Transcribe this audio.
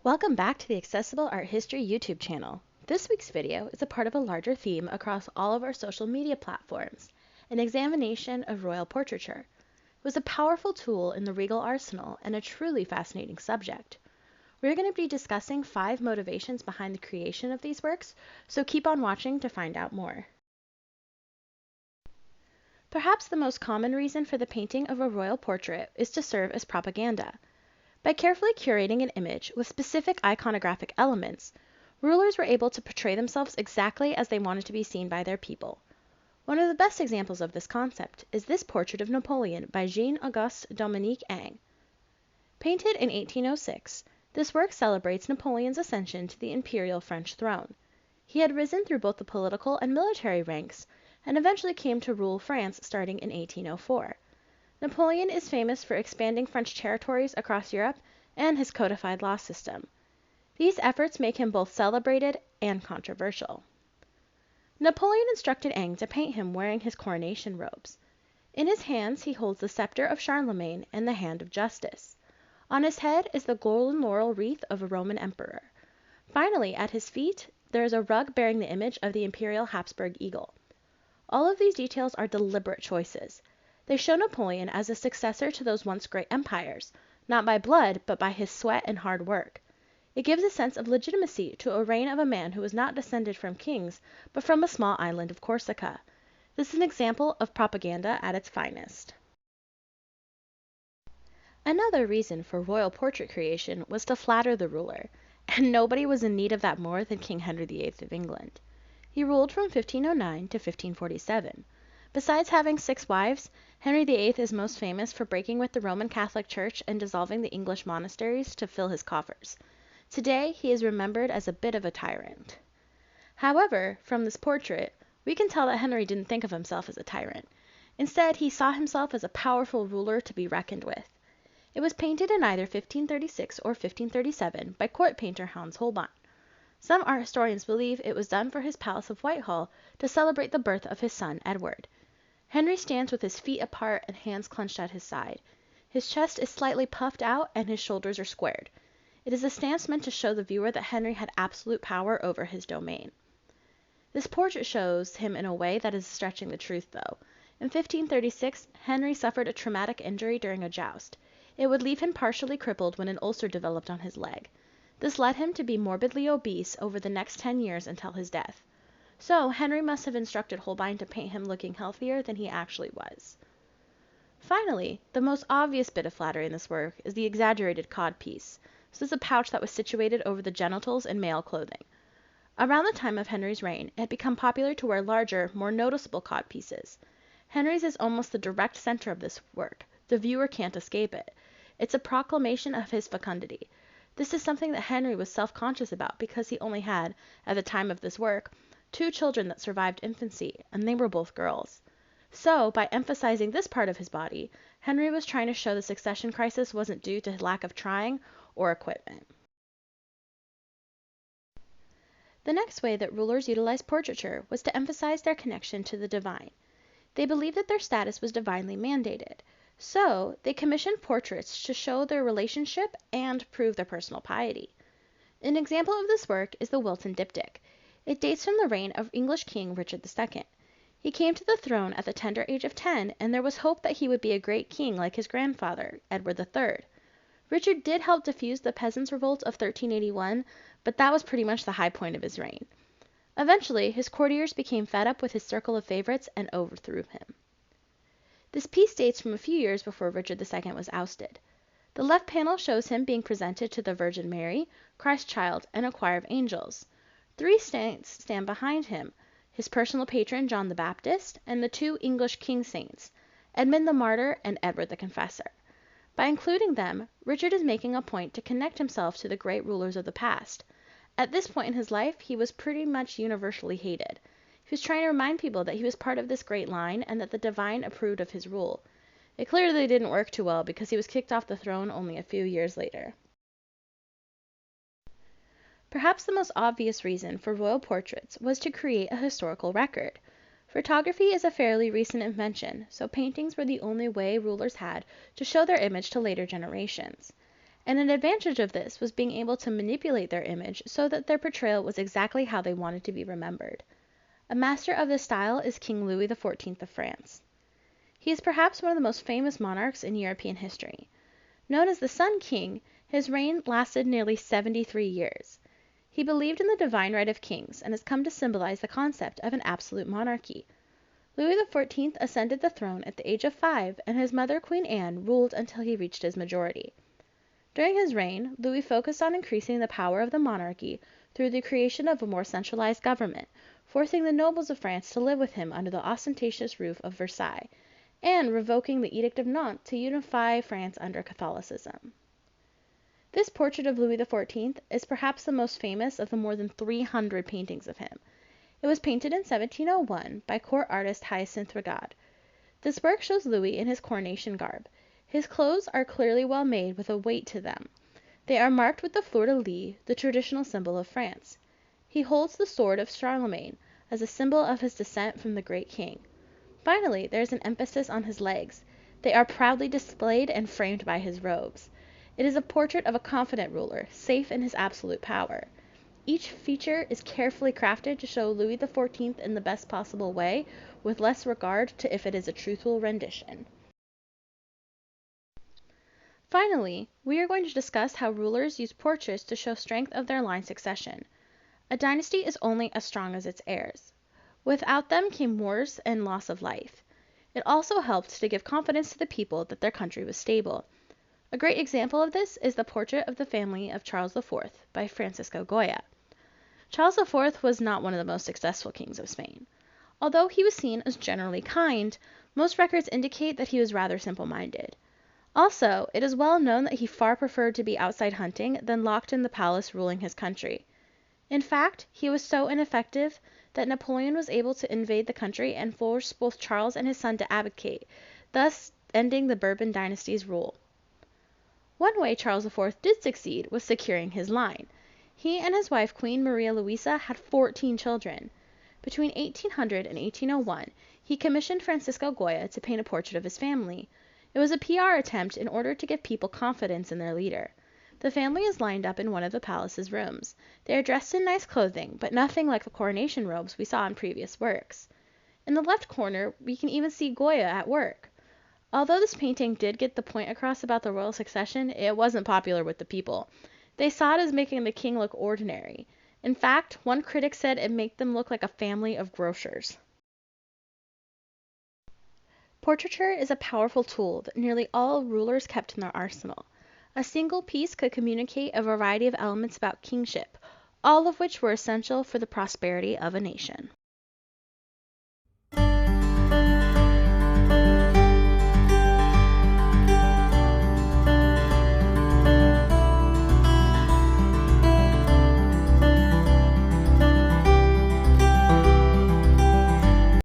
Welcome back to the Accessible Art History YouTube channel. This week's video is a part of a larger theme across all of our social media platforms, an examination of royal portraiture. It was a powerful tool in the regal arsenal and a truly fascinating subject. We're going to be discussing 5 motivations behind the creation of these works, so keep on watching to find out more. Perhaps the most common reason for the painting of a royal portrait is to serve as propaganda. By carefully curating an image with specific iconographic elements, rulers were able to portray themselves exactly as they wanted to be seen by their people. One of the best examples of this concept is this portrait of Napoleon by Jean-Auguste Dominique Ang. Painted in 1806, this work celebrates Napoleon's ascension to the imperial French throne. He had risen through both the political and military ranks, and eventually came to rule France starting in 1804. Napoleon is famous for expanding French territories across Europe and his codified law system. These efforts make him both celebrated and controversial. Napoleon instructed Ang to paint him wearing his coronation robes. In his hands he holds the scepter of Charlemagne and the hand of justice. On his head is the golden laurel wreath of a Roman emperor. Finally, at his feet, there is a rug bearing the image of the imperial Habsburg eagle. All of these details are deliberate choices. They show Napoleon as a successor to those once great empires, not by blood, but by his sweat and hard work. It gives a sense of legitimacy to a reign of a man who was not descended from kings, but from a small island of Corsica. This is an example of propaganda at its finest. Another reason for royal portrait creation was to flatter the ruler, and nobody was in need of that more than King Henry VIII of England. He ruled from 1509 to 1547. Besides having 6 wives, Henry VIII is most famous for breaking with the Roman Catholic Church and dissolving the English monasteries to fill his coffers. Today, he is remembered as a bit of a tyrant. However, from this portrait, we can tell that Henry didn't think of himself as a tyrant. Instead, he saw himself as a powerful ruler to be reckoned with. It was painted in either 1536 or 1537 by court painter Hans Holbein. Some art historians believe it was done for his palace of Whitehall to celebrate the birth of his son Edward. Henry stands with his feet apart and hands clenched at his side. His chest is slightly puffed out and his shoulders are squared. It is a stance meant to show the viewer that Henry had absolute power over his domain. This portrait shows him in a way that is stretching the truth, though. In 1536, Henry suffered a traumatic injury during a joust. It would leave him partially crippled when an ulcer developed on his leg. This led him to be morbidly obese over the next 10 years until his death. So, Henry must have instructed Holbein to paint him looking healthier than he actually was. Finally, the most obvious bit of flattery in this work is the exaggerated codpiece. This is a pouch that was situated over the genitals in male clothing. Around the time of Henry's reign, it had become popular to wear larger, more noticeable codpieces. Henry's is almost the direct center of this work. The viewer can't escape it. It's a proclamation of his fecundity. This is something that Henry was self-conscious about because he only had, at the time of this work, 2 children that survived infancy, and they were both girls. So, by emphasizing this part of his body, Henry was trying to show the succession crisis wasn't due to lack of trying or equipment. The next way that rulers utilized portraiture was to emphasize their connection to the divine. They believed that their status was divinely mandated, so they commissioned portraits to show their relationship and prove their personal piety. An example of this work is the Wilton diptych. It dates from the reign of English King Richard II. He came to the throne at the tender age of 10, and there was hope that he would be a great king like his grandfather, Edward III. Richard did help defuse the Peasants' Revolt of 1381, but that was pretty much the high point of his reign. Eventually, his courtiers became fed up with his circle of favorites and overthrew him. This piece dates from a few years before Richard II was ousted. The left panel shows him being presented to the Virgin Mary, Christ Child, and a choir of angels. 3 saints stand behind him, his personal patron John the Baptist, and the 2 English king saints, Edmund the Martyr and Edward the Confessor. By including them, Richard is making a point to connect himself to the great rulers of the past. At this point in his life, he was pretty much universally hated. He was trying to remind people that he was part of this great line and that the divine approved of his rule. It clearly didn't work too well because he was kicked off the throne only a few years later. Perhaps the most obvious reason for royal portraits was to create a historical record. Photography is a fairly recent invention, so paintings were the only way rulers had to show their image to later generations. And an advantage of this was being able to manipulate their image so that their portrayal was exactly how they wanted to be remembered. A master of this style is King Louis XIV of France. He is perhaps one of the most famous monarchs in European history. Known as the Sun King, his reign lasted nearly 73 years. He believed in the divine right of kings and has come to symbolize the concept of an absolute monarchy. Louis XIV ascended the throne at the age of 5, and his mother Queen Anne ruled until he reached his majority. During his reign, Louis focused on increasing the power of the monarchy through the creation of a more centralized government, forcing the nobles of France to live with him under the ostentatious roof of Versailles, and revoking the Edict of Nantes to unify France under Catholicism. This portrait of Louis XIV is perhaps the most famous of the more than 300 paintings of him. It was painted in 1701 by court artist Hyacinthe Regard. This work shows Louis in his coronation garb. His clothes are clearly well made with a weight to them. They are marked with the fleur-de-lis, the traditional symbol of France. He holds the sword of Charlemagne as a symbol of his descent from the great king. Finally, there is an emphasis on his legs. They are proudly displayed and framed by his robes. It is a portrait of a confident ruler, safe in his absolute power. Each feature is carefully crafted to show Louis XIV in the best possible way, with less regard to if it is a truthful rendition. Finally, we are going to discuss how rulers use portraits to show strength of their line succession. A dynasty is only as strong as its heirs. Without them came wars and loss of life. It also helped to give confidence to the people that their country was stable. A great example of this is the portrait of the family of Charles IV by Francisco Goya. Charles IV was not one of the most successful kings of Spain. Although he was seen as generally kind, most records indicate that he was rather simple-minded. Also, it is well known that he far preferred to be outside hunting than locked in the palace ruling his country. In fact, he was so ineffective that Napoleon was able to invade the country and force both Charles and his son to abdicate, thus ending the Bourbon dynasty's rule. One way Charles IV did succeed was securing his line. He and his wife Queen Maria Louisa had 14 children. Between 1800 and 1801, he commissioned Francisco Goya to paint a portrait of his family. It was a PR attempt in order to give people confidence in their leader. The family is lined up in one of the palace's rooms. They are dressed in nice clothing, but nothing like the coronation robes we saw in previous works. In the left corner, we can even see Goya at work. Although this painting did get the point across about the royal succession, it wasn't popular with the people. They saw it as making the king look ordinary. In fact, one critic said it made them look like a family of grocers. Portraiture is a powerful tool that nearly all rulers kept in their arsenal. A single piece could communicate a variety of elements about kingship, all of which were essential for the prosperity of a nation.